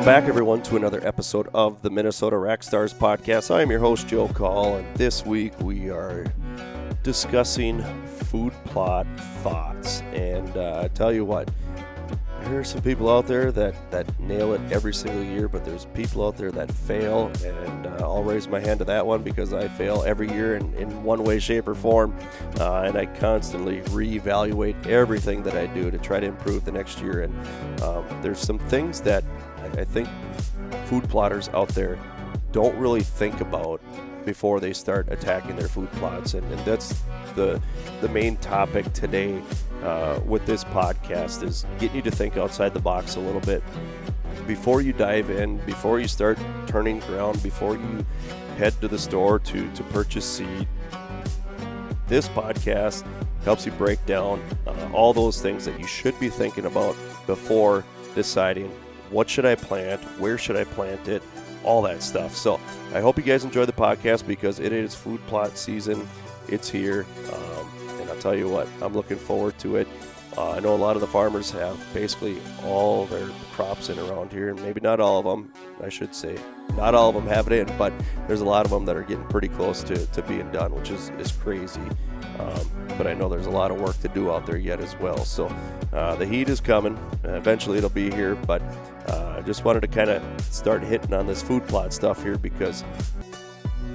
Welcome back, everyone, to another episode of the Minnesota Rackstars Podcast. I am your host, Joe Call, and this week we are discussing food plot thoughts. And I tell you what, there are some people out there that nail it every single year, but there's people out there that fail, and I'll raise my hand to that one because I fail every year in one way, shape, or form, and I constantly reevaluate everything that I do to try to improve the next year. And there's some things that I think food plotters out there don't really think about before they start attacking their food plots, and that's the main topic today with this podcast, is getting you to think outside the box a little bit before you dive in, before you start turning ground, before you head to the store to purchase seed. This podcast helps you break down all those things that you should be thinking about before deciding what should I plant, where should I plant it, all that stuff. So I hope you guys enjoy the podcast because it is food plot season. It's here, and I'll tell you what, I'm looking forward to it. I know a lot of the farmers have basically all their crops in around here, and maybe not all of them, I should say. Not all of them have it in, but there's a lot of them that are getting pretty close to being done, which is crazy. But I know there's a lot of work to do out there yet as well. So the heat is coming. Eventually it'll be here, but I just wanted to kind of start hitting on this food plot stuff here because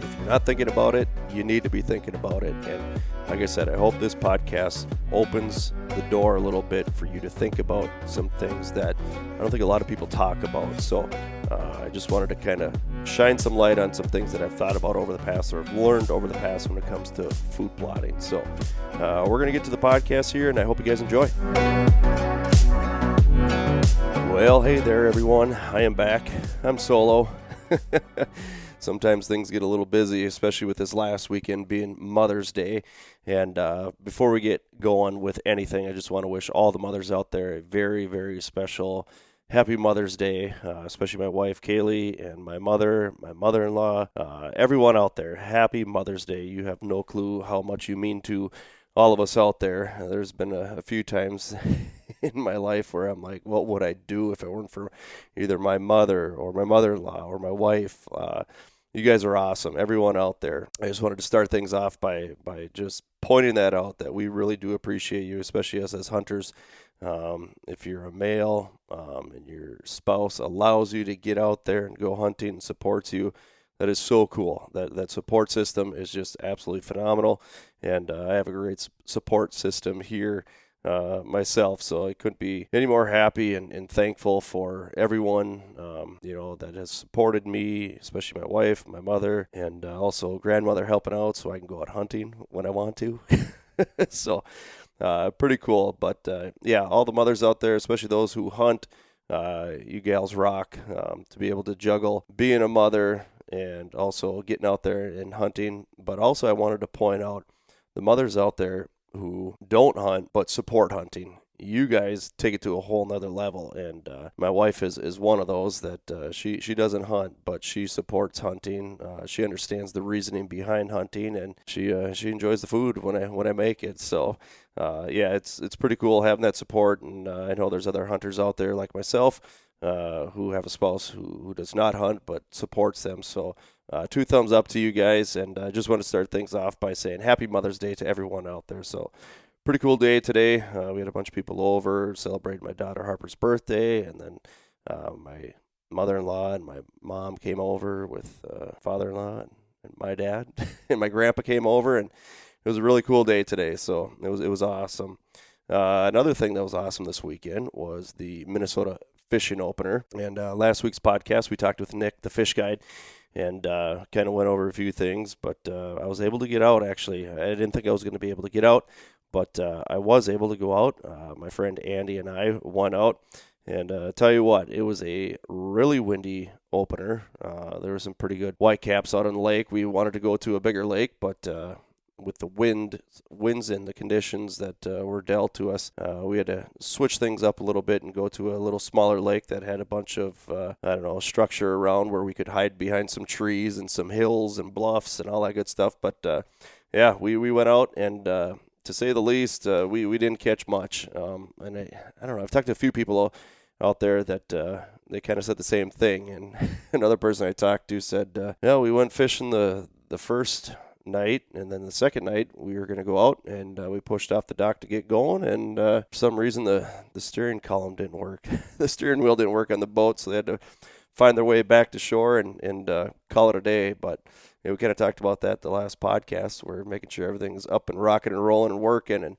if you're not thinking about it, you need to be thinking about it. And like I said, I hope this podcast opens the door a little bit for you to think about some things that I don't think a lot of people talk about. So I just wanted to kind of shine some light on some things that I've thought about over the past, or have learned over the past when it comes to food plotting. So we're going to get to the podcast here, and I hope you guys enjoy. Well, hey there, everyone. I am back. I'm solo. Sometimes things get a little busy, especially with this last weekend being Mother's Day. And before we get going with anything, I just want to wish all the mothers out there a very, very special Happy Mother's Day, especially my wife, Kaylee, and my mother, my mother-in-law, everyone out there. Happy Mother's Day. You have no clue how much you mean to all of us out there. There's been a few times in my life where I'm like, what would I do if it weren't for either my mother or my mother-in-law or my wife? You guys are awesome, everyone out there. I just wanted to start things off by just pointing that out, that we really do appreciate you, especially us as hunters. If you're a male and your spouse allows you to get out there and go hunting and supports you, that is so cool. That support system is just absolutely phenomenal, and I have a great support system here myself, so I couldn't be any more happy and thankful for everyone that has supported me, especially my wife, my mother, and also grandmother helping out so I can go out hunting when I want to. So pretty cool. But yeah, all the mothers out there, especially those who hunt, you gals rock. To be able to juggle being a mother and also getting out there and hunting. But also I wanted to point out the mothers out there who don't hunt but support hunting. You guys take it to a whole nother level, and my wife is one of those that she doesn't hunt, but she supports hunting. She understands the reasoning behind hunting, and she enjoys the food when I make it. So yeah, it's pretty cool having that support, and I know there's other hunters out there like myself who have a spouse who does not hunt but supports them. So 2 thumbs up to you guys, and I just want to start things off by saying Happy Mother's Day to everyone out there. So pretty cool day today. We had a bunch of people over celebrating my daughter Harper's birthday, and then my mother-in-law and my mom came over with father-in-law and my dad, and my grandpa came over, and it was a really cool day today. So it was awesome. Another thing that was awesome this weekend was the Minnesota fishing opener. And last week's podcast, we talked with Nick, the fish guide, and kind of went over a few things. But I was able to get out, actually. I didn't think I was going to be able to get out, but I was able to go out. My friend Andy and I went out. And tell you what, it was a really windy opener. There were some pretty good whitecaps out on the lake. We wanted to go to a bigger lake, but with the winds and the conditions that were dealt to us, we had to switch things up a little bit and go to a little smaller lake that had a bunch of, structure around where we could hide behind some trees and some hills and bluffs and all that good stuff. But yeah, we went out, and to say the least, we didn't catch much. And I don't know, I've talked to a few people out there that they kind of said the same thing. And another person I talked to said, no, we went fishing the first night, and then the second night we were going to go out, and we pushed off the dock to get going, and for some reason the steering column didn't work. The steering wheel didn't work on the boat, so they had to find their way back to shore and call it a day. But we kind of talked about that the last podcast. We're making sure everything's up and rocking and rolling and working, and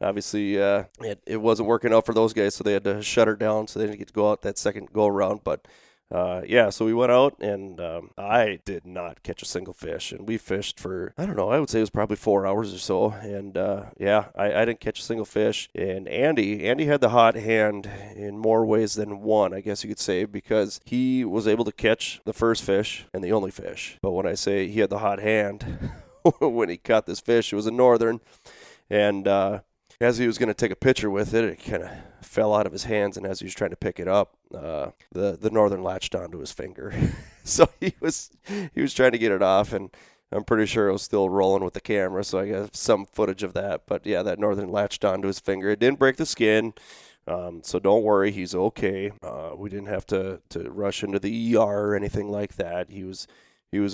obviously it wasn't working out for those guys, so they had to shut her down, so they didn't get to go out that second go around. But so we went out, and I did not catch a single fish, and we fished for, I don't know, I would say it was probably 4 hours or so, and I didn't catch a single fish. And Andy had the hot hand in more ways than one, I guess you could say, because he was able to catch the first fish and the only fish. But when I say he had the hot hand, when he caught this fish, it was a northern, and as he was going to take a picture with it, it kind of fell out of his hands, and as he was trying to pick it up, the northern latched onto his finger. So he was trying to get it off, and I'm pretty sure it was still rolling with the camera, so I got some footage of that. But yeah, that northern latched onto his finger. It didn't break the skin, so don't worry, he's okay. We didn't have to rush into the ER or anything like that. He was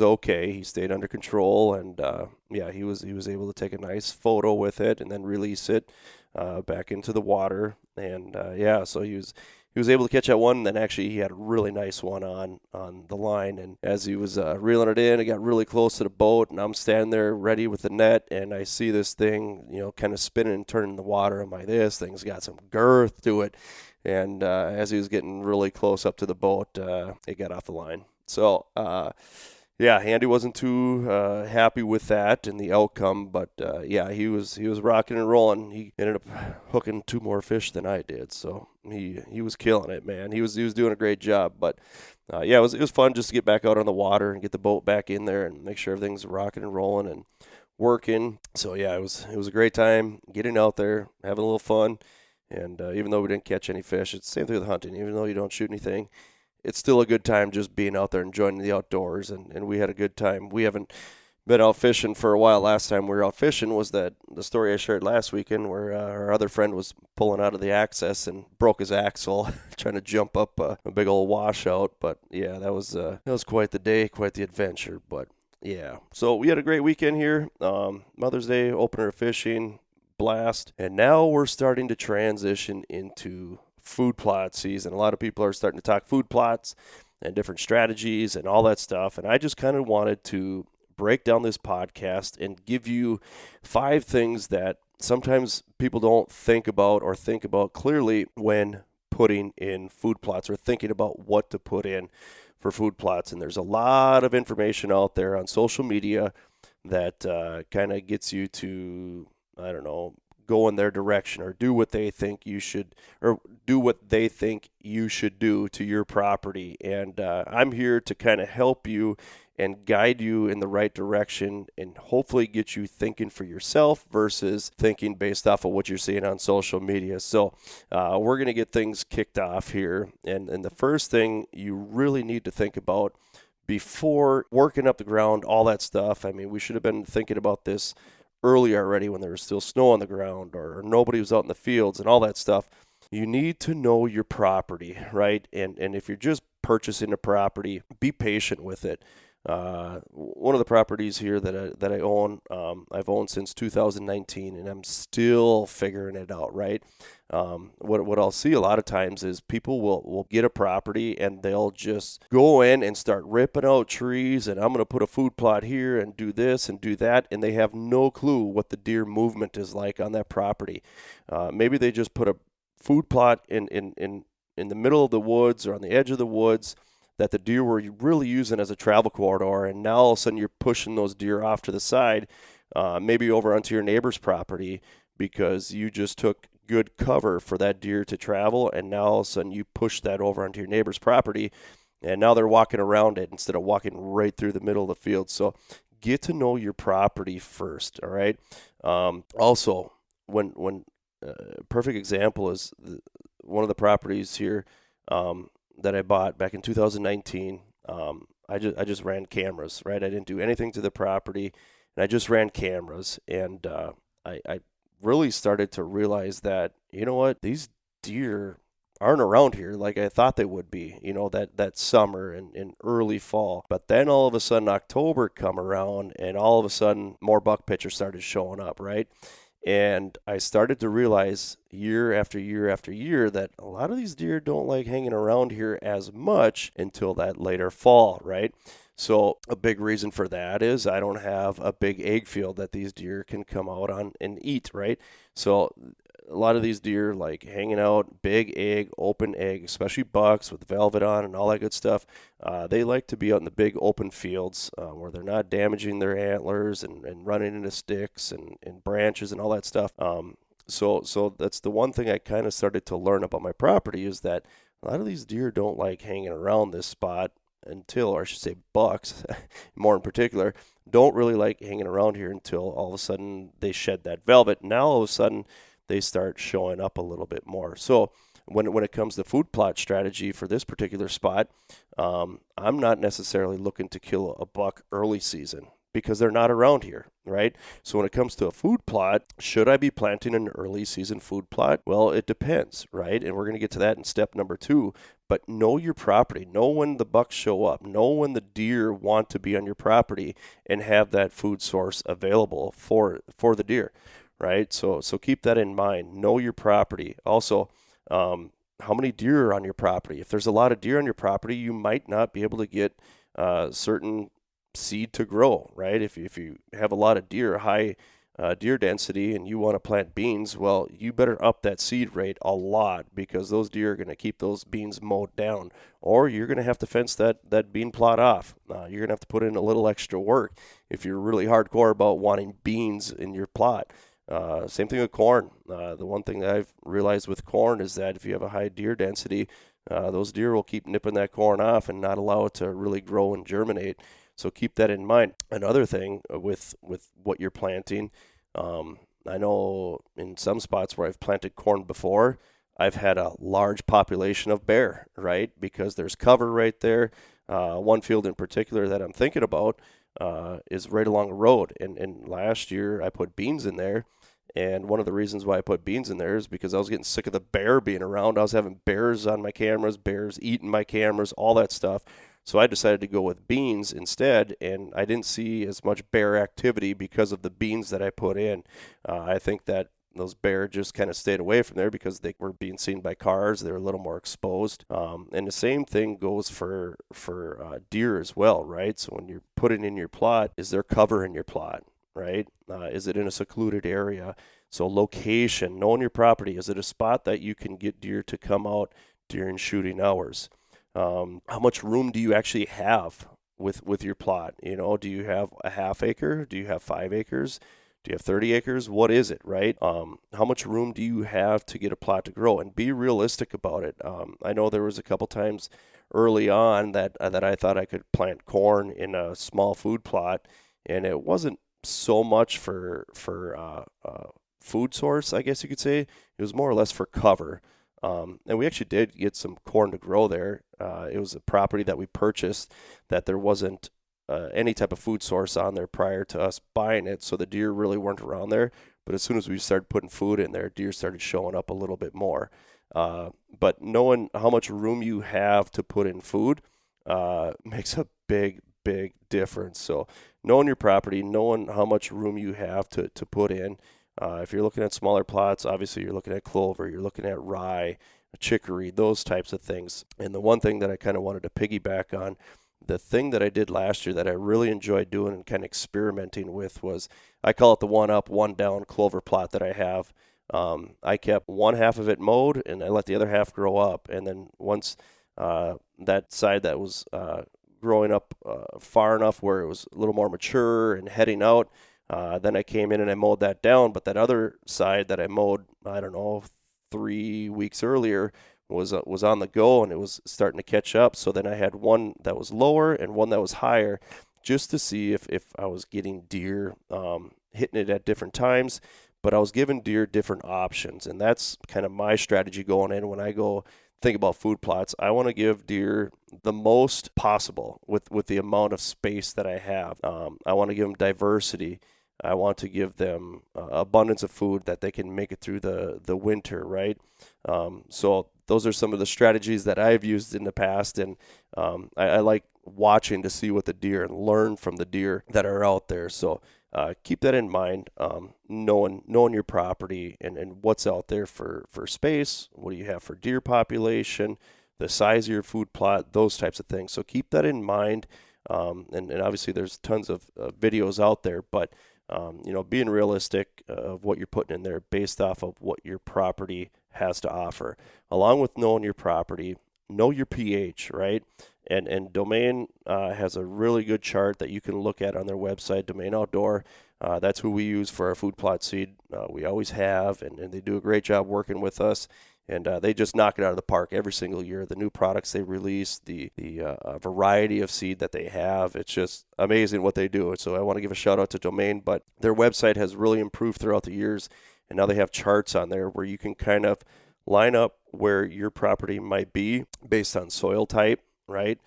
okay. He stayed under control, and he was able to take a nice photo with it and then release it back into the water. And so he was able to catch that one. And then actually he had a really nice one on the line. And as he was reeling it in, it got really close to the boat, and I'm standing there ready with the net, and I see this thing, kind of spinning and turning in the water. I'm like, this thing's got some girth to it. And as he was getting really close up to the boat, it got off the line. So Andy wasn't too happy with that and the outcome, but he was rocking and rolling. He ended up hooking 2 more fish than I did, so he was killing it, man. He was doing a great job, but it was fun just to get back out on the water and get the boat back in there and make sure everything's rocking and rolling and working. So it was a great time getting out there, having a little fun, and even though we didn't catch any fish, it's the same thing with hunting. Even though you don't shoot anything, it's still a good time just being out there enjoying the outdoors, and we had a good time. We haven't been out fishing for a while. Last time we were out fishing was the story I shared last weekend, where our other friend was pulling out of the access and broke his axle trying to jump up a big old washout. But yeah, that was quite the day, quite the adventure. But yeah, so we had a great weekend here. Mother's Day, opener of fishing, blast, and now we're starting to transition into food plot season. A lot of people are starting to talk food plots and different strategies and all that stuff, and I just kind of wanted to break down this podcast and give you 5 things that sometimes people don't think about or think about clearly when putting in food plots or thinking about what to put in for food plots. And there's a lot of information out there on social media that kind of gets you to, I don't know, go in their direction or do what they think you should, or do what they think you should do to your property. And I'm here to kind of help you and guide you in the right direction and hopefully get you thinking for yourself versus thinking based off of what you're seeing on social media. So we're going to get things kicked off here. And the first thing you really need to think about before working up the ground, all that stuff, I mean, we should have been thinking about this early already when there was still snow on the ground or nobody was out in the fields and all that stuff. You need to know your property, right? And if you're just purchasing a property, be patient with it. One of the properties here that I own, I've owned since 2019, and I'm still figuring it out, right? What I'll see a lot of times is people will get a property and they'll just go in and start ripping out trees, and I'm going to put a food plot here and do this and do that, and they have no clue what the deer movement is like on that property. Maybe they just put a food plot in the middle of the woods or on the edge of the woods that the deer were really using as a travel corridor, and now all of a sudden you're pushing those deer off to the side, maybe over onto your neighbor's property because you just took good cover for that deer to travel, and now all of a sudden you push that over onto your neighbor's property, and now they're walking around it instead of walking right through the middle of the field. So get to know your property first, all right? Also, when perfect example is one of the properties here that I bought back in 2019. I just ran cameras, right? I didn't do anything to the property, and I just ran cameras, and I really started to realize that, you know what, these deer aren't around here like I thought they would be, that summer and early fall. But then all of a sudden October come around and all of a sudden more buck pictures started showing up, right? And I started to realize year after year after year that a lot of these deer don't like hanging around here as much until that later fall, right? So a big reason for that is I don't have a big egg field that these deer can come out on and eat, right? So a lot of these deer like hanging out, big egg, open egg, especially bucks with velvet on and all that good stuff. They like to be out in the big open fields where they're not damaging their antlers and running into sticks and branches and all that stuff. So that's the one thing I kind of started to learn about my property is that a lot of these deer don't like hanging around this spot until, or I should say bucks, more in particular, don't really like hanging around here until all of a sudden they shed that velvet. Now all of a sudden they start showing up a little bit more. So when it comes to food plot strategy for this particular spot, I'm not necessarily looking to kill a buck early season because they're not around here, right? So when it comes to a food plot, should I be planting an early season food plot? Well, it depends, right? And we're going to get to that in step number 2. But know your property. Know when the bucks show up. Know when the deer want to be on your property and have that food source available for the deer, right? So keep that in mind. Know your property. Also, how many deer are on your property? If there's a lot of deer on your property, you might not be able to get certain seed to grow, right? If you have a lot of deer, high deer density, and you want to plant beans, well, you better up that seed rate a lot because those deer are going to keep those beans mowed down, or you're going to have to fence that bean plot off. You're going to have to put in a little extra work if you're really hardcore about wanting beans in your plot. Same thing with corn. The one thing that I've realized with corn is that if you have a high deer density, those deer will keep nipping that corn off and not allow it to really grow and germinate. So keep that in mind. Another thing with what you're planting, I know in some spots where I've planted corn before, I've had a large population of bear, right? Because there's cover right there. One field in particular that I'm thinking about is right along a road. And last year I put beans in there. And one of the reasons why I put beans in there is because I was getting sick of the bear being around. I was having bears on my cameras, bears eating my cameras, all that stuff. So I decided to go with beans instead, and I didn't see as much bear activity because of the beans that I put in. I think that those bear just kind of stayed away from there because they were being seen by cars. They were a little more exposed. And the same thing goes for deer as well, right? So when you're putting in your plot, is there cover in your plot, right? Is it in a secluded area? So location, knowing your property. Is it a spot that you can get deer to come out during shooting hours? How much room do you actually have with your plot? Do you have a half acre? Do you have 5 acres? Do you have 30 acres? What is it, right? How much room do you have to get a plot to grow? And be realistic about it. I know there was a couple times early on that I thought I could plant corn in a small food plot, and it wasn't so much for food source, I guess you could say. It was more or less for cover. And we actually did get some corn to grow there. It was a property that we purchased that there wasn't any type of food source on there prior to us buying it, so the deer really weren't around there. But as soon as we started putting food in there, deer started showing up a little bit more. But knowing how much room you have to put in food makes a big difference. So knowing your property, knowing how much room you have to put in. If you're looking at smaller plots, obviously you're looking at clover, you're looking at rye, chicory, those types of things. And the one thing that I kind of wanted to piggyback on, the thing that I did last year that I really enjoyed doing and kind of experimenting with was, I call it the one up, one down clover plot that I have. I kept one half of it mowed and I let the other half grow up. And then once that side that was growing up far enough where it was a little more mature and heading out, then I came in and I mowed that down. But that other side that I mowed, I don't know, 3 weeks earlier was on the go and it was starting to catch up. So then I had one that was lower and one that was higher, just to see if I was getting deer hitting it at different times. But I was giving deer different options, and that's kind of my strategy going in when I go think about food plots. I want to give deer the most possible with the amount of space that I have. I want to give them diversity. I want to give them abundance of food that they can make it through the winter, right? So those are some of the strategies that I've used in the past, and I like watching to see what the deer and learn from the deer that are out there. So keep that in mind, knowing your property and what's out there for space, what do you have for deer population, the size of your food plot, those types of things. So keep that in mind. And obviously there's tons of videos out there, but being realistic of what you're putting in there based off of what your property has to offer. Along with knowing your property, know your pH, right? And Domain has a really good chart that you can look at on their website, Domain Outdoor. That's who we use for our food plot seed. We always have, and they do a great job working with us. And they just knock it out of the park every single year. The new products they release, the variety of seed that they have, it's just amazing what they do. So I want to give a shout out to Domain, but their website has really improved throughout the years. And now they have charts on there where you can kind of line up where your property might be based on soil type, right?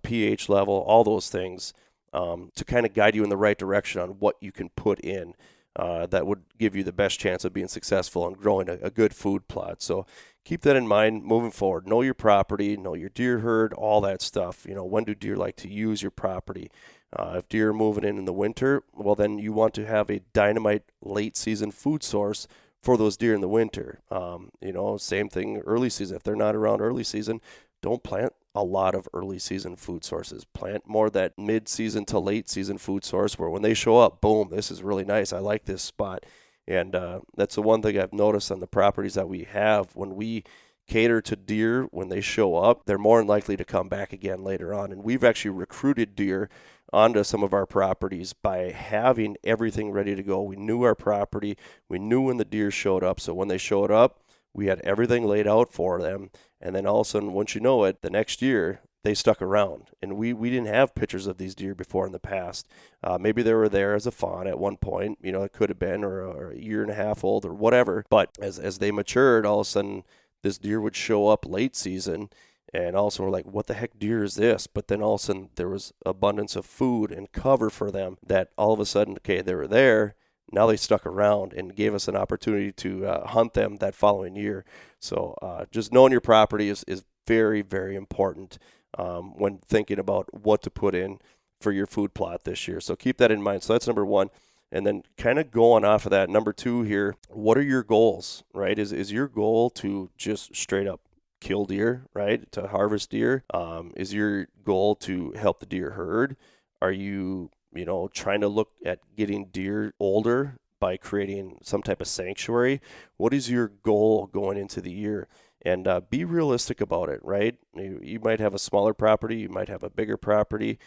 pH level, all those things to kind of guide you in the right direction on what you can put in. That would give you the best chance of being successful and growing a good food plot. So keep that in mind moving forward. Know your property, know your deer herd, all that stuff. When do deer like to use your property? If deer are moving in the winter, well, then you want to have a dynamite late season food source for those deer in the winter. Same thing early season. If they're not around early season, don't plant a lot of early season food sources. Plant more that mid-season to late season food source where when they show up, boom, this is really nice. I like this spot. And that's the one thing I've noticed on the properties that we have. When we cater to deer, when they show up, they're more than likely to come back again later on. And we've actually recruited deer onto some of our properties by having everything ready to go. We knew our property. We knew when the deer showed up. So when they showed up, we had everything laid out for them. And then all of a sudden, once you know it, the next year, they stuck around. And we didn't have pictures of these deer before in the past. Maybe they were there as a fawn at one point. It could have been, or a year and a half old or whatever. But as they matured, all of a sudden, this deer would show up late season. And also we're like, what the heck deer is this? But then all of a sudden, there was abundance of food and cover for them that all of a sudden, okay, they were there. Now they stuck around and gave us an opportunity to hunt them that following year. So just knowing your property is very, very important when thinking about what to put in for your food plot this year. So keep that in mind. So that's number one. And then kind of going off of that, number two here, what are your goals, right? Is your goal to just straight up kill deer, right? To harvest deer? Is your goal to help the deer herd? Are you trying to look at getting deer older by creating some type of sanctuary? What is your goal going into the year? And be realistic about it, right? You might have a smaller property, you might have a bigger property.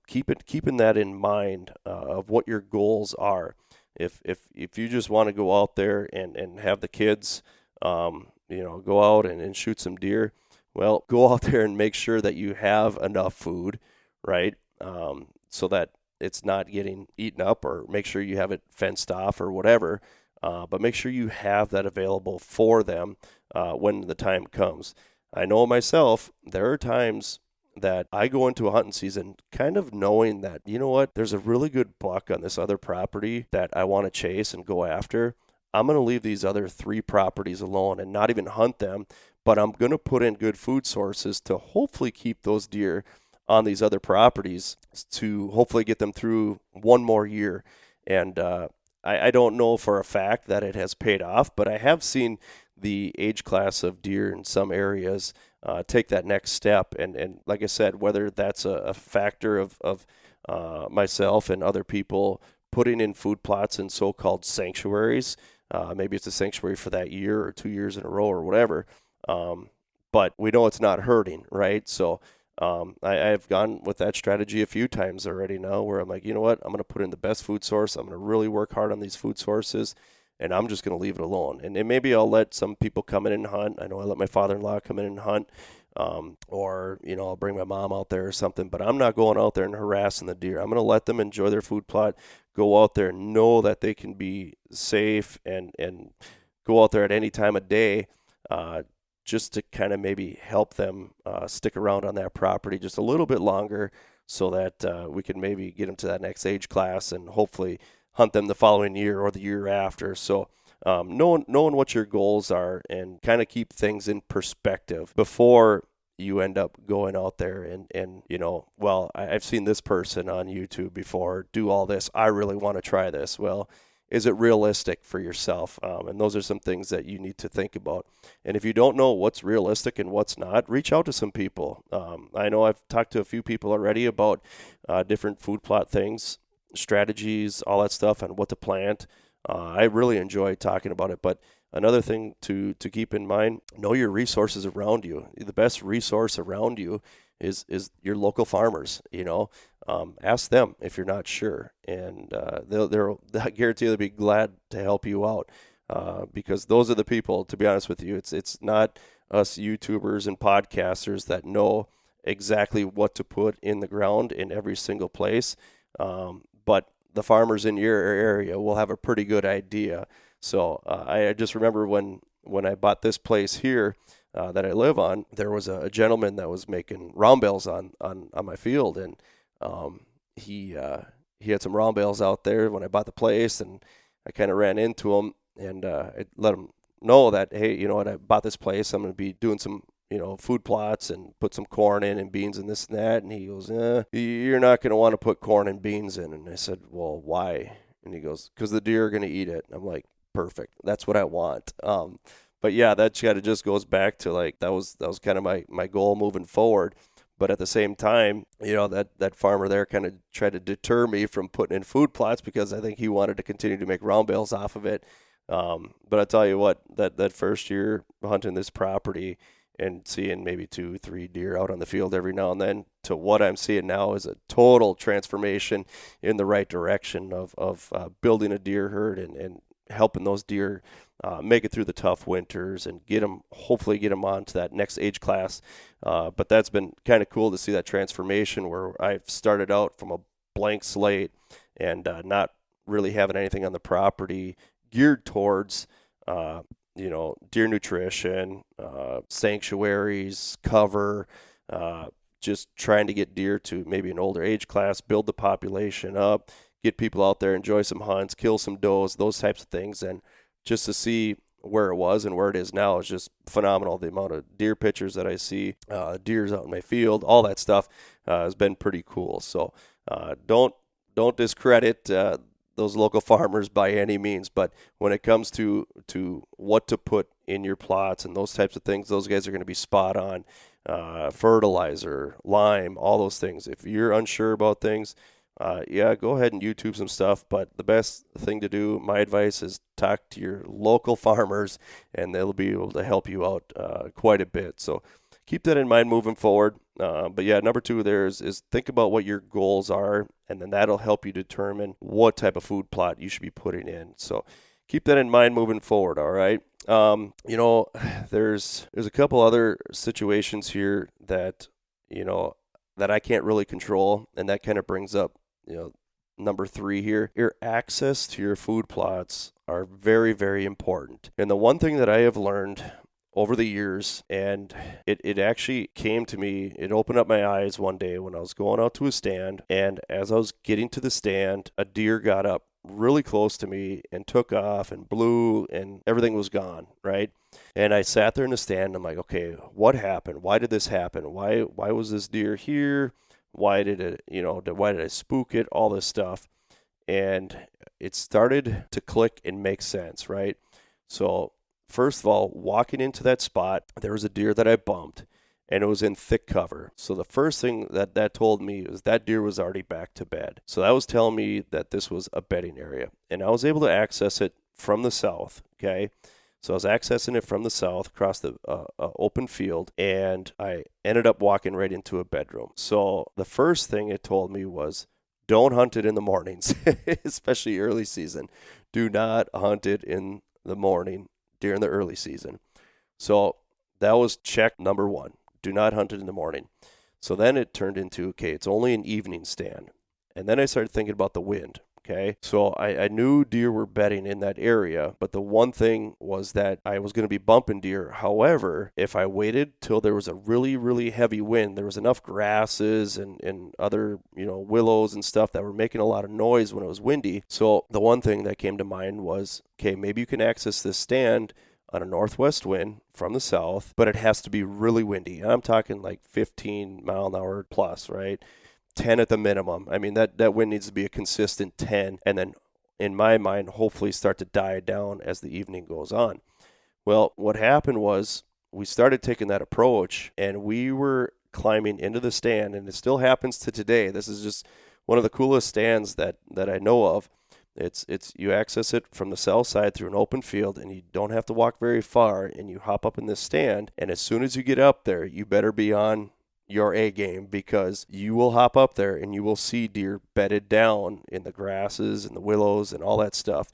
Keeping that in mind of what your goals are. If you just want to go out there and have the kids, go out and shoot some deer, well, go out there and make sure that you have enough food, right? So that it's not getting eaten up, or make sure you have it fenced off or whatever. But make sure you have that available for them when the time comes. I know myself, there are times that I go into a hunting season kind of knowing that, there's a really good buck on this other property that I want to chase and go after. I'm going to leave these other 3 properties alone and not even hunt them, but I'm going to put in good food sources to hopefully keep those deer on these other properties to hopefully get them through one more year. And I don't know for a fact that it has paid off, but I have seen the age class of deer in some areas take that next step. And like I said, whether that's a factor of myself and other people putting in food plots in so-called sanctuaries, maybe it's a sanctuary for that year or 2 years in a row or whatever, but we know it's not hurting, right? So I've gone with that strategy a few times already now, where I'm like, you know what, I'm going to put in the best food source. I'm going to really work hard on these food sources, and I'm just going to leave it alone. And maybe I'll let some people come in and hunt. I know I let my father-in-law come in and hunt, or I'll bring my mom out there or something, but I'm not going out there and harassing the deer. I'm going to let them enjoy their food plot, go out there and know that they can be safe and go out there at any time of day, just to kind of maybe help them stick around on that property just a little bit longer, so that we can maybe get them to that next age class and hopefully hunt them the following year or the year after. So knowing what your goals are and kind of keep things in perspective before you end up going out there and well, I've seen this person on YouTube before do all this. I really want to try this. Well, is it realistic for yourself? And those are some things that you need to think about. And if you don't know what's realistic and what's not, reach out to some people. I know I've talked to a few people already about different food plot things, strategies, all that stuff, and what to plant. I really enjoy talking about it. But another thing to keep in mind, know your resources around you. The best resource around you is your local farmers. Ask them if you're not sure, and I guarantee they'll be glad to help you out, because those are the people, to be honest with you. It's not us YouTubers and podcasters that know exactly what to put in the ground in every single place, but the farmers in your area will have a pretty good idea. So I just remember when I bought this place here that I live on, there was a gentleman that was making round bales on my field, and he had some round bales out there when I bought the place, and I kind of ran into him and I let him know that, hey, you know what, I bought this place. I'm going to be doing some food plots and put some corn in and beans and this and that. And he goes, you're not going to want to put corn and beans in. And I said, well, why? And he goes, because the deer are going to eat it. And I'm like, perfect. That's what I want. But yeah, that kind of just goes back to like, that was kind of my goal moving forward. But at the same time, that farmer there kind of tried to deter me from putting in food plots because I think he wanted to continue to make round bales off of it. But I tell you what, that first year hunting this property and seeing maybe 2-3 deer out on the field every now and then to what I'm seeing now is a total transformation in the right direction of building a deer herd and helping those deer make it through the tough winters and hopefully get them on to that next age class. But that's been kind of cool to see that transformation where I've started out from a blank slate and not really having anything on the property geared towards deer nutrition, sanctuaries, cover, just trying to get deer to maybe an older age class, build the population up, get people out there, enjoy some hunts, kill some does, those types of things. And just to see where it was and where it is now is just phenomenal. The amount of deer pictures that I see, deers out in my field, all that stuff has been pretty cool. So don't discredit those local farmers by any means, but when it comes to what to put in your plots and those types of things, those guys are going to be spot on. Fertilizer, lime, all those things. If you're unsure about things, go ahead and YouTube some stuff, but the best thing to do, my advice, is talk to your local farmers and they'll be able to help you out quite a bit. So keep that in mind moving forward. But yeah, number 2 there is think about what your goals are, and then that'll help you determine what type of food plot you should be putting in. So keep that in mind moving forward, all right? There's a couple other situations here that, that I can't really control, and that kind of brings up, number 3 here. Your access to your food plots are very, very important. And the one thing that I have learned over the years, and it actually came to me, it opened up my eyes one day when I was going out to a stand, and as I was getting to the stand, a deer got up really close to me and took off and blew, and everything was gone, right? And I sat there in the stand, and I'm like, okay, what happened? Why did this happen? Why was this deer here? Why did it, why did I spook it? All this stuff. And it started to click and make sense, right? So first of all, walking into that spot, there was a deer that I bumped, and it was in thick cover. So the first thing that told me was that deer was already back to bed. So that was telling me that this was a bedding area. And I was able to access it from the south, okay? So I was accessing it from the south across the open field, and I ended up walking right into a bedroom. So the first thing it told me was, don't hunt it in the mornings, especially early season. Do not hunt it in the morning during the early season. So that was check number 1. Do not hunt it in the morning. So then it turned into, okay, it's only an evening stand. And then I started thinking about the wind. okay? So I knew deer were bedding in that area, but the one thing was that I was going to be bumping deer. However, if I waited till there was a really, really heavy wind, there was enough grasses and other, willows and stuff that were making a lot of noise when it was windy. So the one thing that came to mind was, okay, maybe you can access this stand on a northwest wind from the south, but it has to be really windy. I'm talking like 15 mile an hour plus, right? 10 at the minimum. I mean, that wind needs to be a consistent 10, and then in my mind, hopefully start to die down as the evening goes on. Well, what happened was we started taking that approach, and we were climbing into the stand, and it still happens to today. This is just one of the coolest stands that I know of. It's you access it from the south side through an open field, and you don't have to walk very far, and you hop up in this stand, and as soon as you get up there, you better be on your A game, because you will hop up there and you will see deer bedded down in the grasses and the willows and all that stuff,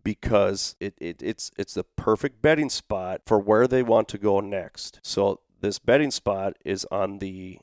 because it's the perfect bedding spot for where they want to go next. So this bedding spot is on the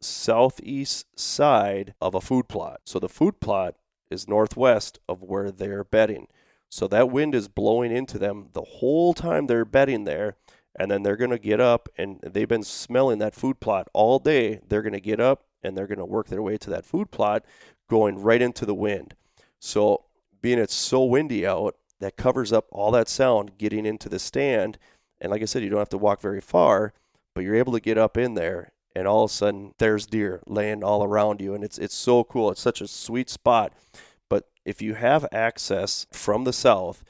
southeast side of a food plot. So the food plot is northwest of where they're bedding. So that wind is blowing into them the whole time they're bedding there. And then they're going to get up, and they've been smelling that food plot all day. They're going to get up, and they're going to work their way to that food plot, going right into the wind. So being it's so windy out, that covers up all that sound getting into the stand. And like I said, you don't have to walk very far, but you're able to get up in there, and all of a sudden there's deer laying all around you. And it's so cool. It's such a sweet spot. But if you have access from the south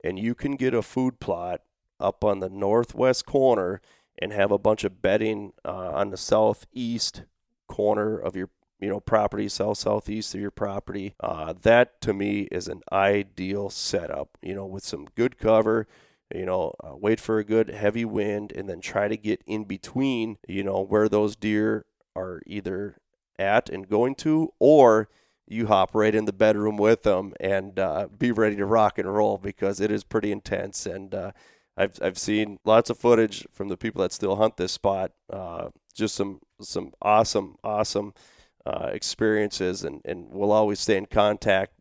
and you can get a food plot up on the northwest corner and have a bunch of bedding on the southeast corner of your property, southeast of your property, that to me is an ideal setup, with some good cover, wait for a good heavy wind, and then try to get in between, where those deer are either at and going to, or you hop right in the bedroom with them and be ready to rock and roll, because it is pretty intense. And I've seen lots of footage from the people that still hunt this spot, just some awesome experiences, and we'll always stay in contact.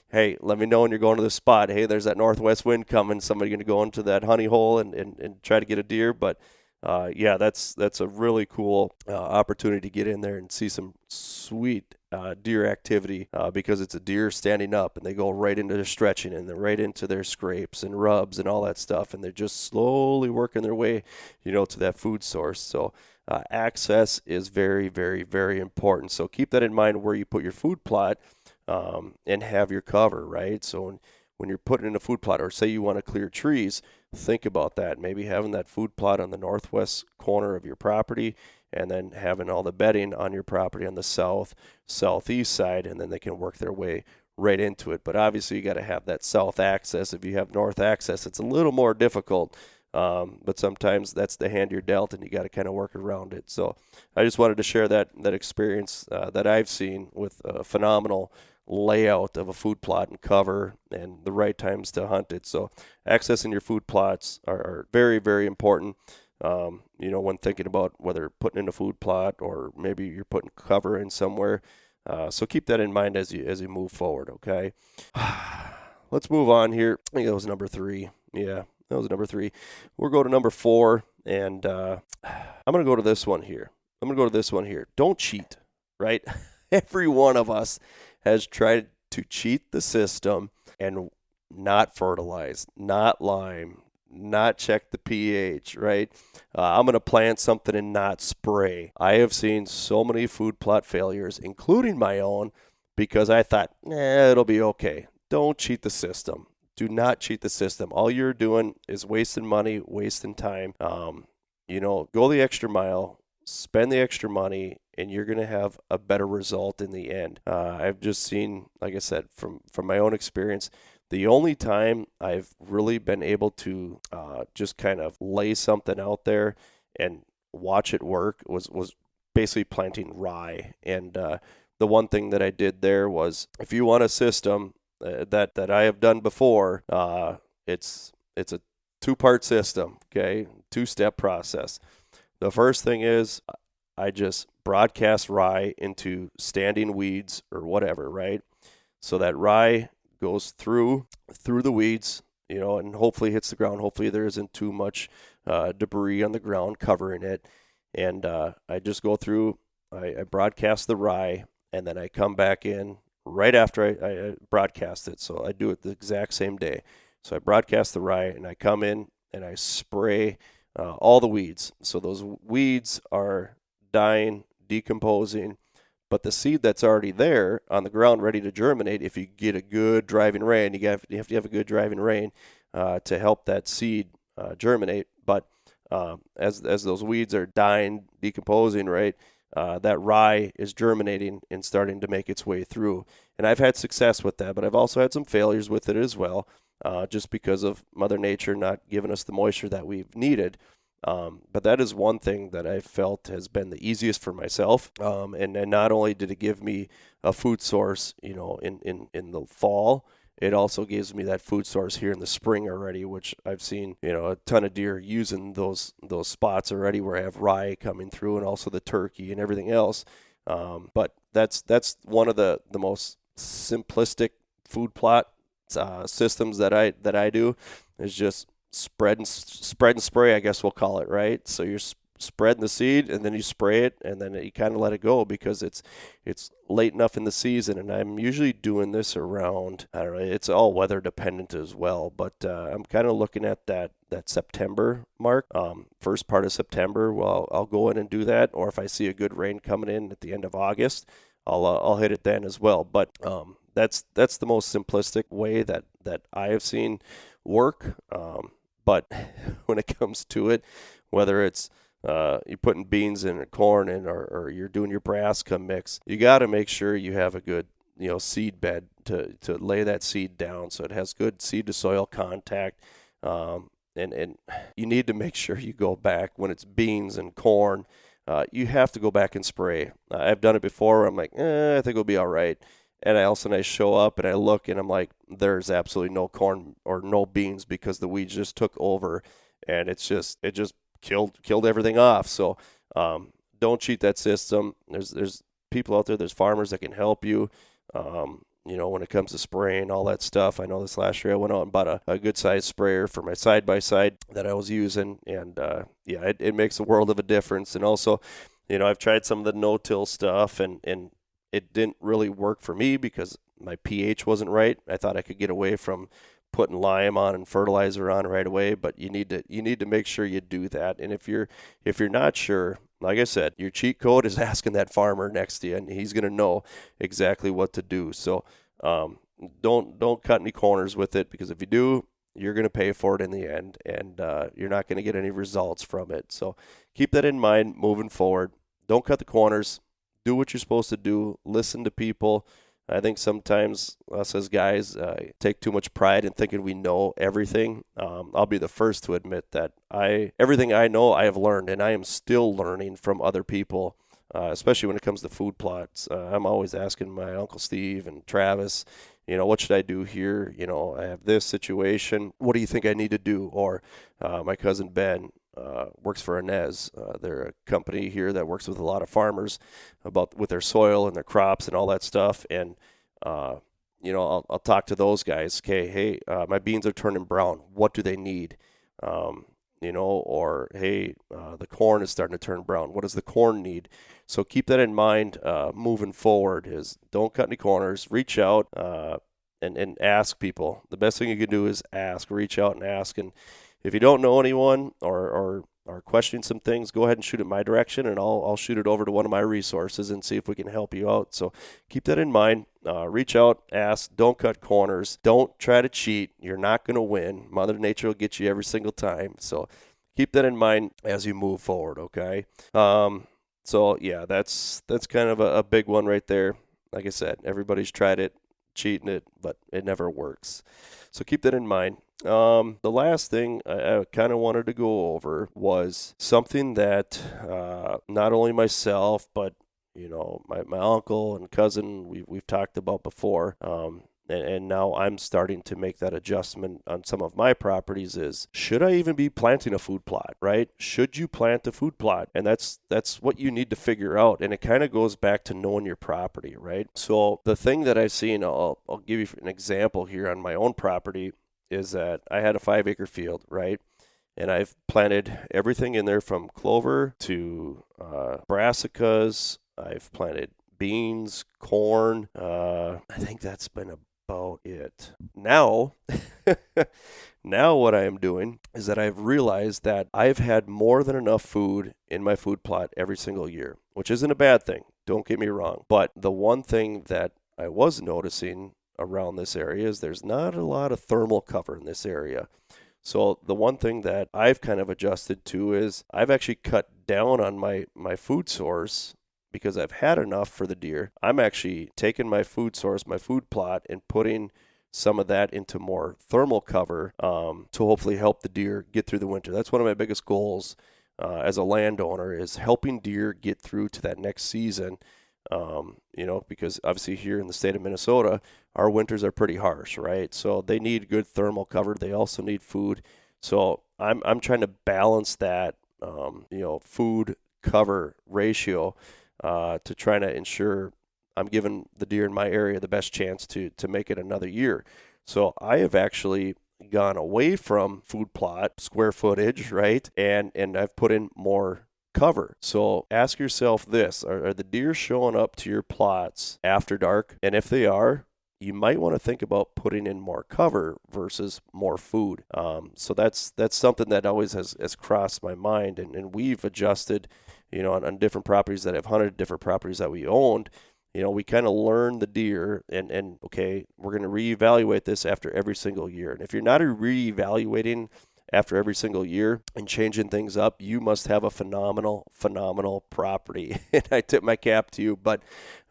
Hey, let me know when you're going to this spot. Hey, there's that northwest wind coming. Somebody going to go into that honey hole and try to get a deer. But that's a really cool opportunity to get in there and see some sweet deer activity, because it's a deer standing up, and they go right into their stretching, and they're right into their scrapes and rubs and all that stuff, and they're just slowly working their way, to that food source. So access is very, very, very important. So keep that in mind where you put your food plot, and have your cover, right? So when you're putting in a food plot, or say you want to clear trees, think about that. Maybe having that food plot on the northwest corner of your property, and then having all the bedding on your property on the southeast side, and then they can work their way right into it. But obviously you got to have that south access. If you have north access, it's a little more difficult, but sometimes that's the hand you're dealt, and you got to kind of work around it. So I just wanted to share that experience that I've seen with a phenomenal layout of a food plot and cover, and the right times to hunt it. So accessing your food plots are very, very important. When thinking about whether putting in a food plot, or maybe you're putting cover in somewhere. So keep that in mind as you move forward, okay? Let's move on here. I think that was number 3. Yeah, that was number 3. We'll go to number 4, and I'm going to go to this one here. Don't cheat, right? Every one of us has tried to cheat the system and not fertilize, not lime, not check the pH, right? I'm going to plant something and not spray. I have seen so many food plot failures, including my own, because I thought, it'll be okay. Don't cheat the system. Do not cheat the system. All you're doing is wasting money, wasting time. Go the extra mile, spend the extra money, and you're going to have a better result in the end. I've just seen, like I said, from my own experience, the only time I've really been able to just kind of lay something out there and watch it work was basically planting rye. And the one thing that I did there was, if you want a system that I have done before, it's a 2-part system, okay, 2-step process. The first thing is I just broadcast rye into standing weeds or whatever, right? So that rye goes through the weeds, and hopefully hits the ground. Hopefully there isn't too much debris on the ground covering it. And I just go through, I broadcast the rye, and then I come back in right after I broadcast it. So I do it the exact same day. So I broadcast the rye, and I come in and I spray all the weeds. So those weeds are dying, decomposing, but the seed that's already there on the ground ready to germinate, if you get a good driving rain, you have to have a good driving rain to help that seed germinate. But as those weeds are dying, decomposing, right, that rye is germinating and starting to make its way through. And I've had success with that, but I've also had some failures with it as well, just because of Mother Nature not giving us the moisture that we've needed. But that is one thing that I felt has been the easiest for myself. And not only did it give me a food source, in the fall, it also gives me that food source here in the spring already, which I've seen, a ton of deer using those spots already where I have rye coming through, and also the turkey and everything else. But that's one of the most simplistic food plot systems that I do, is just spread and spray, I guess we'll call it, right? So you're spreading the seed, and then you spray it, and then you kind of let it go because it's late enough in the season. And I'm usually doing this around, I don't know, it's all weather dependent as well, but I'm kind of looking at that September mark, first part of September. Well, I'll go in and do that, or if I see a good rain coming in at the end of August, I'll hit it then as well. But that's the most simplistic way that I have seen work. But when it comes to it, whether it's you're putting beans in or corn in, or you're doing your brassica mix, you got to make sure you have a good seed bed to lay that seed down so it has good seed to soil contact. And you need to make sure you go back when it's beans and corn. You have to go back and spray. I've done it before. I'm like, I think it'll be all right. And I show up and I look and I'm like, there's absolutely no corn or no beans because the weeds just took over, and it just killed everything off. So don't cheat that system. There's people out there, there's farmers that can help you. When it comes to spraying, all that stuff. I know this last year I went out and bought a good sized sprayer for my side-by-side that I was using, and it makes a world of a difference. And also, I've tried some of the no-till stuff, and it didn't really work for me because my pH wasn't right. I thought I could get away from putting lime on and fertilizer on right away, but you need to make sure you do that. And if you're not sure, like I said, your cheat code is asking that farmer next to you, and he's going to know exactly what to do. So don't cut any corners with it, because if you do, you're going to pay for it in the end, and you're not going to get any results from it. So keep that in mind moving forward. Don't cut the corners. Do what you're supposed to do. Listen to people. I think sometimes us as guys take too much pride in thinking we know everything. I'll be the first to admit that everything I know I have learned, and I am still learning from other people, especially when it comes to food plots. I'm always asking my Uncle Steve and Travis, what should I do here? I have this situation. What do you think I need to do? Or my cousin Ben works for Inez. They're a company here that works with a lot of farmers with their soil and their crops and all that stuff. And I'll talk to those guys. Okay, hey, my beans are turning brown. What do they need? Or hey, the corn is starting to turn brown. What does the corn need? So keep that in mind moving forward. Is don't cut any corners. Reach out and ask people. The best thing you can do is ask. Reach out and ask. And if you don't know anyone or are questioning some things, go ahead and shoot it my direction, and I'll shoot it over to one of my resources and see if we can help you out. So keep that in mind. Reach out, ask, don't cut corners. Don't try to cheat. You're not going to win. Mother Nature will get you every single time. So keep that in mind as you move forward, okay? So yeah, that's kind of a big one right there. Like I said, everybody's tried it, cheating it, but it never works. So keep that in mind. The last thing I kind of wanted to go over was something that not only myself, but my uncle and cousin we've talked about before. And now I'm starting to make that adjustment on some of my properties is, should I even be planting a food plot, right? Should you plant a food plot? And that's what you need to figure out. And it kind of goes back to knowing your property, right? So the thing that I've seen, I'll give you an example here on my own property, is that I had a 5-acre field, right? And I've planted everything in there from clover to brassicas. I've planted beans, corn. I think that's been about it. Now, now what I am doing is that I've realized that I've had more than enough food in my food plot every single year, which isn't a bad thing. Don't get me wrong. But the one thing that I was noticing around this area is there's not a lot of thermal cover in this area. So the one thing that I've kind of adjusted to is I've actually cut down on my food source because I've had enough for the deer. I'm actually taking my food source, my food plot, and putting some of that into more thermal cover to hopefully help the deer get through the winter. That's one of my biggest goals as a landowner, is helping deer get through to that next season. Because obviously here in the state of Minnesota, our winters are pretty harsh, right? So they need good thermal cover. They also need food. So I'm trying to balance that, food cover ratio to try to ensure I'm giving the deer in my area the best chance to make it another year. So I have actually gone away from food plot square footage, right? And I've put in more cover. So ask yourself this, are the deer showing up to your plots after dark? And if they are, you might want to think about putting in more cover versus more food. So that's something that always has crossed my mind, and we've adjusted, on different properties that I've hunted, different properties that we owned. We kind of learn the deer and okay, we're going to reevaluate this after every single year. And if you're not reevaluating after every single year and changing things up, you must have a phenomenal property. And I tip my cap to you. But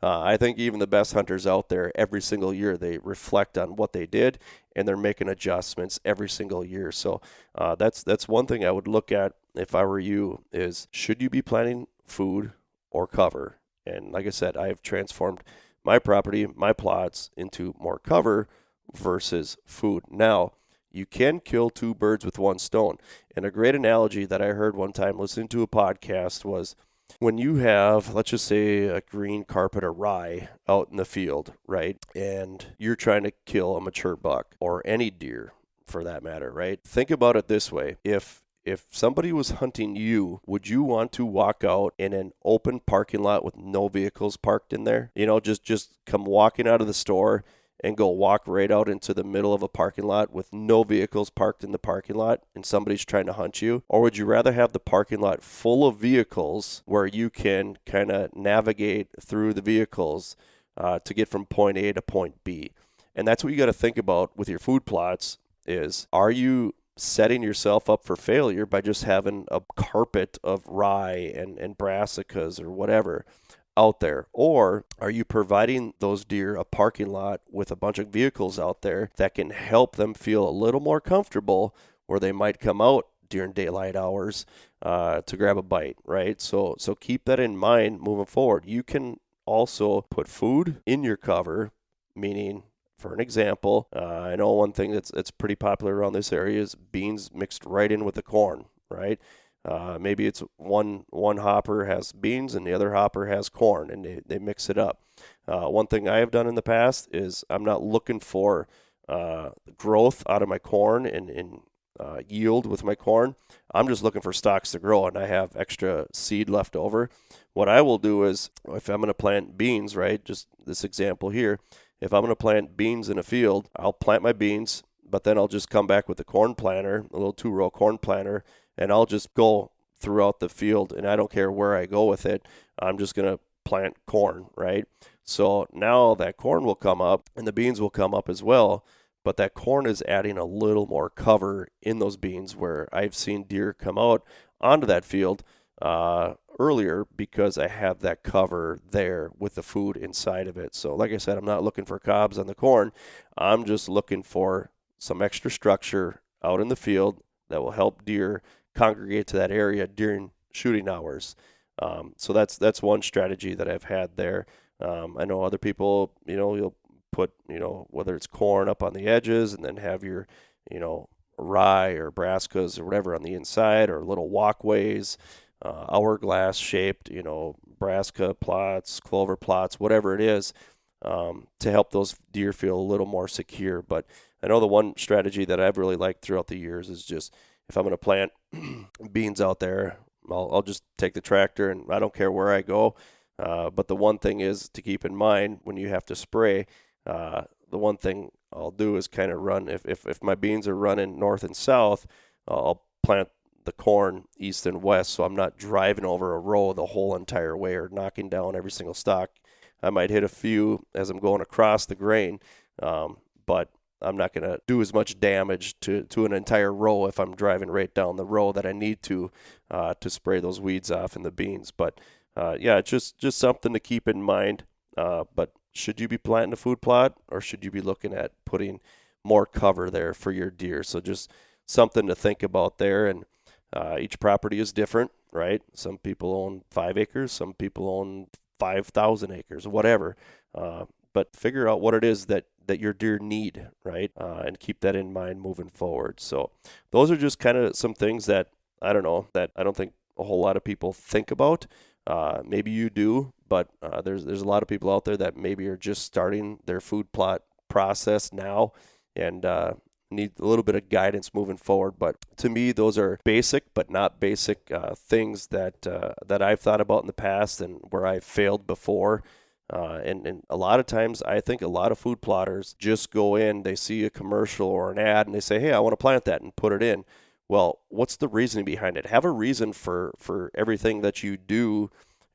I think even the best hunters out there, every single year, they reflect on what they did and they're making adjustments every single year. So that's one thing I would look at if I were you, is should you be planting food or cover? And like I said, I've transformed my property, my plots, into more cover versus food. Now, you can kill two birds with one stone. And a great analogy that I heard one time listening to a podcast was, when you have, let's just say, a green carpet or rye out in the field, right? And you're trying to kill a mature buck, or any deer for that matter, right? Think about it this way. If somebody was hunting you, would you want to walk out in an open parking lot with no vehicles parked in there? Just come walking out of the store and go walk right out into the middle of a parking lot with no vehicles parked in the parking lot and somebody's trying to hunt you? Or would you rather have the parking lot full of vehicles where you can kind of navigate through the vehicles to get from point A to point B? And that's what you got to think about with your food plots is, are you setting yourself up for failure by just having a carpet of rye and brassicas or whatever out there? Or are you providing those deer a parking lot with a bunch of vehicles out there that can help them feel a little more comfortable, where they might come out during daylight hours to grab a bite, right? So keep that in mind moving forward. You can also put food in your cover, meaning, for an example, I know one thing that's pretty popular around this area is beans mixed right in with the corn, right? Maybe it's one hopper has beans and the other hopper has corn, and they mix it up. One thing I have done in the past is I'm not looking for growth out of my corn and yield with my corn. I'm just looking for stalks to grow, and I have extra seed left over. What I will do is, if I'm going to plant beans, right, just this example here, if I'm going to plant beans in a field, I'll plant my beans, but then I'll just come back with the corn planter, a little 2-row corn planter, and I'll just go throughout the field, and I don't care where I go with it. I'm just going to plant corn, right? So now that corn will come up, and the beans will come up as well, but that corn is adding a little more cover in those beans, where I've seen deer come out onto that field earlier because I have that cover there with the food inside of it. So like I said, I'm not looking for cobs on the corn. I'm just looking for some extra structure out in the field that will help deer congregate to that area during shooting hours. So that's one strategy that I've had there. I know other people, you'll put, whether it's corn up on the edges and then have your, rye or brassicas or whatever on the inside, or little walkways, hourglass shaped, brassica plots, clover plots, whatever it is, to help those deer feel a little more secure. But I know the one strategy that I've really liked throughout the years is just, if I'm going to plant beans out there, I'll just take the tractor, and I don't care where I go. But the one thing is to keep in mind when you have to spray, the one thing I'll do is kind of run, if my beans are running north and south, I'll plant the corn east and west, so I'm not driving over a row the whole entire way or knocking down every single stalk. I might hit a few as I'm going across the grain, but I'm not going to do as much damage to an entire row if I'm driving right down the row that I need to spray those weeds off in the beans. But it's just something to keep in mind. But should you be planting a food plot, or should you be looking at putting more cover there for your deer? So just something to think about there. And each property is different, right? Some people own 5 acres, some people own 5,000 acres, whatever. But figure out what it is that your deer need, right? And keep that in mind moving forward. So those are just kind of some things that I don't think a whole lot of people think about. Maybe you do, but there's a lot of people out there that maybe are just starting their food plot process now and need a little bit of guidance moving forward. But to me, those are basic but not basic things that I've thought about in the past and where I've failed before. And a lot of times, I think a lot of food plotters just go in, they see a commercial or an ad, and they say, hey, I want to plant that, and put it in. Well, what's the reasoning behind it? Have a reason for everything that you do,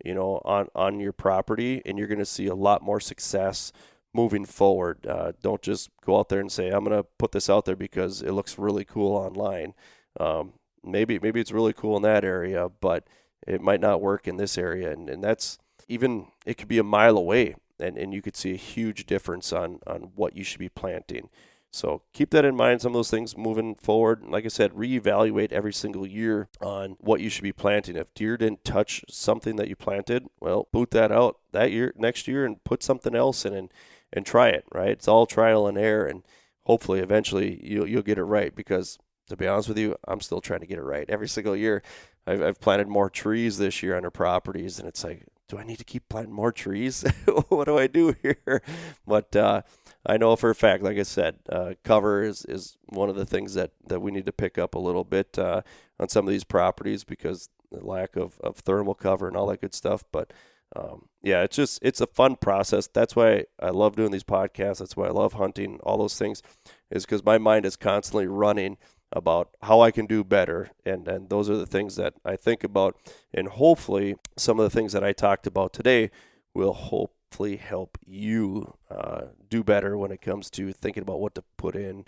on your property, and you're going to see a lot more success moving forward. Don't just go out there and say, I'm going to put this out there because it looks really cool online. Maybe it's really cool in that area, but it might not work in this area. And that's even, it could be a mile away, and you could see a huge difference on what you should be planting. So keep that in mind, some of those things moving forward. Like I said, reevaluate every single year on what you should be planting. If deer didn't touch something that you planted, well, boot that out next year and put something else in and try it, right? It's all trial and error, and hopefully eventually you'll get it right, because to be honest with you, I'm still trying to get it right every single year. I've planted more trees this year on our properties, and it's like, do I need to keep planting more trees? What do I do here? But I know for a fact, like I said, cover is one of the things that we need to pick up a little bit on some of these properties, because the lack of thermal cover and all that good stuff. But it's a fun process. That's why I love doing these podcasts. That's why I love hunting, all those things, is because my mind is constantly running about how I can do better. And those are the things that I think about. And hopefully some of the things that I talked about today will hopefully help you do better when it comes to thinking about what to put in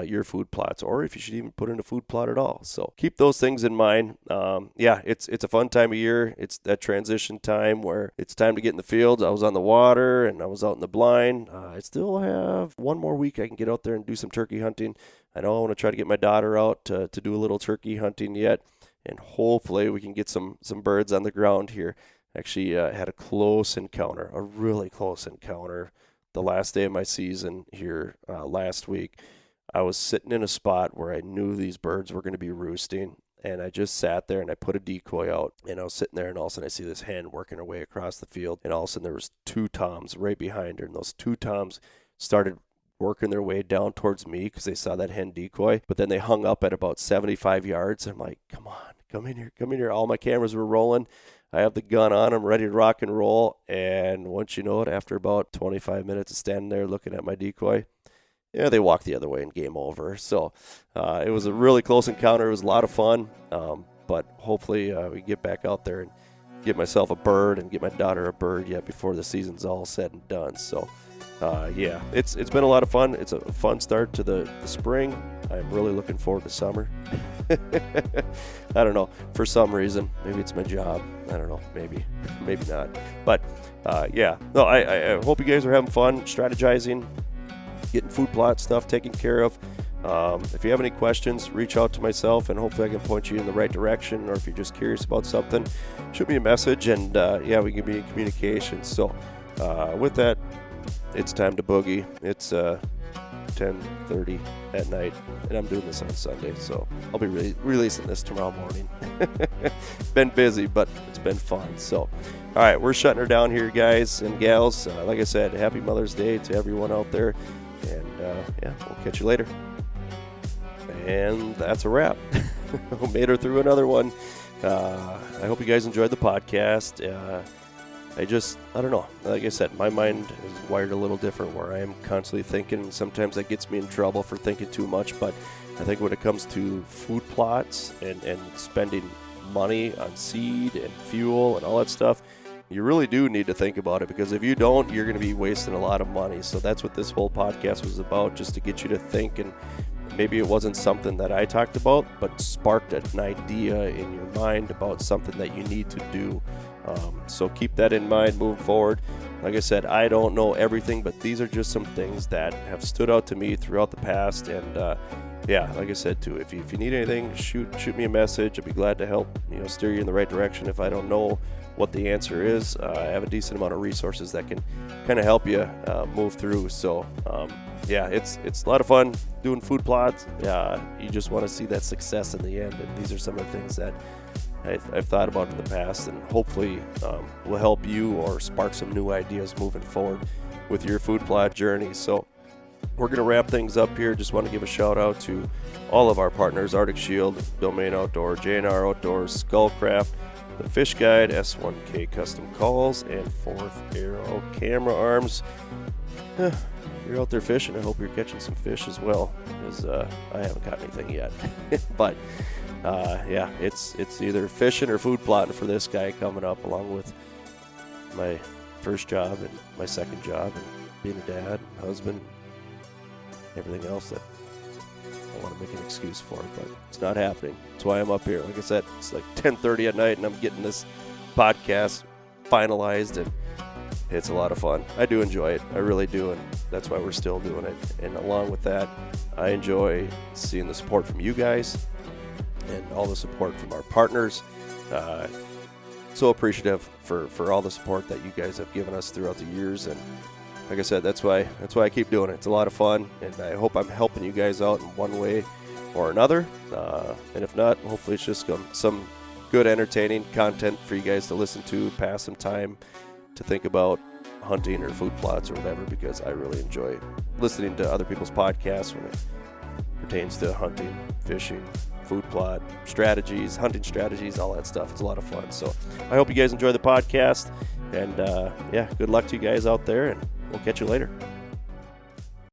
your food plots, or if you should even put in a food plot at all. So keep those things in mind. It's a fun time of year. It's that transition time where it's time to get in the fields. I was on the water and I was out in the blind. I still have one more week I can get out there and do some turkey hunting. I know I want to try to get my daughter out to do a little turkey hunting yet, and hopefully we can get some birds on the ground here. Actually had a really close encounter the last day of my season here last week. I was sitting in a spot where I knew these birds were going to be roosting, and I just sat there and I put a decoy out, and I was sitting there, and all of a sudden I see this hen working her way across the field, and all of a sudden there was 2 toms right behind her, and those 2 toms started working their way down towards me because they saw that hen decoy, but then they hung up at about 75 yards. I'm like, come on, come in here. All my cameras were rolling. I have the gun on. I'm ready to rock and roll. And once you know it, after about 25 minutes of standing there looking at my decoy, they walked the other way and game over. So it was a really close encounter. It was a lot of fun. But hopefully we get back out there and get myself a bird and get my daughter a bird yet before the season's all said and done. So it's been a lot of fun. It's a fun start to the spring. I'm really looking forward to summer. I don't know, for some reason, maybe it's my job. I don't know, maybe not. But I hope you guys are having fun strategizing, getting food plot stuff taken care of. If you have any questions, reach out to myself, and hopefully I can point you in the right direction. Or if you're just curious about something, shoot me a message, and we can be in communication. So with that, it's time to boogie. It's 10:30 at night, and I'm doing this on Sunday, so I'll be releasing this tomorrow morning. Been busy, but it's been fun. So, all right, we're shutting her down here, guys and gals. Like I said, happy Mother's Day to everyone out there, and yeah, we'll catch you later. And that's a wrap. Made her through another one. I hope you guys enjoyed the podcast. I don't know. Like I said, my mind is wired a little different where I am constantly thinking, and sometimes that gets me in trouble for thinking too much. But I think when it comes to food plots and spending money on seed and fuel and all that stuff, you really do need to think about it, because if you don't, you're going to be wasting a lot of money. So that's what this whole podcast was about, just to get you to think. And maybe it wasn't something that I talked about, but sparked an idea in your mind about something that you need to do. So keep that in mind moving forward. Like I said, I don't know everything, but these are just some things that have stood out to me throughout the past. And yeah, like I said too, if you need anything, shoot me a message. I'd be glad to help steer you in the right direction if I don't know what the answer is. I have a decent amount of resources that can kind of help you move through. So yeah, it's a lot of fun doing food plots. You just want to see that success in the end, and these are some of the things that I've thought about in the past, and hopefully will help you or spark some new ideas moving forward with your food plot journey. So we're going to wrap things up here. Just want to give a shout out to all of our partners: Arctic Shield, Domain Outdoor, J&R Outdoors, Skullcraft, The Fish Guide, S1K Custom Calls, and Fourth Arrow Camera Arms. You're out there fishing. I hope you're catching some fish as well, because I haven't caught anything yet. But yeah, it's either fishing or food plotting for this guy coming up, along with my first job and my second job, and being a dad, and husband, everything else that I want to make an excuse for, but it's not happening. That's why I'm up here. Like I said, it's like 10:30 at night, and I'm getting this podcast finalized, and it's a lot of fun. I do enjoy it. I really do, and that's why we're still doing it. And along with that, I enjoy seeing the support from you guys and all the support from our partners. So appreciative for all the support that you guys have given us throughout the years. And like I said, that's why I keep doing it. It's a lot of fun, and I hope I'm helping you guys out in one way or another. And if not, hopefully it's just some good, entertaining content for you guys to listen to, pass some time to think about hunting or food plots or whatever, because I really enjoy listening to other people's podcasts when it pertains to hunting, fishing, food plot strategies, hunting strategies, all that stuff. It's a lot of fun. So I hope you guys enjoy the podcast, and yeah, good luck to you guys out there, and we'll catch you later.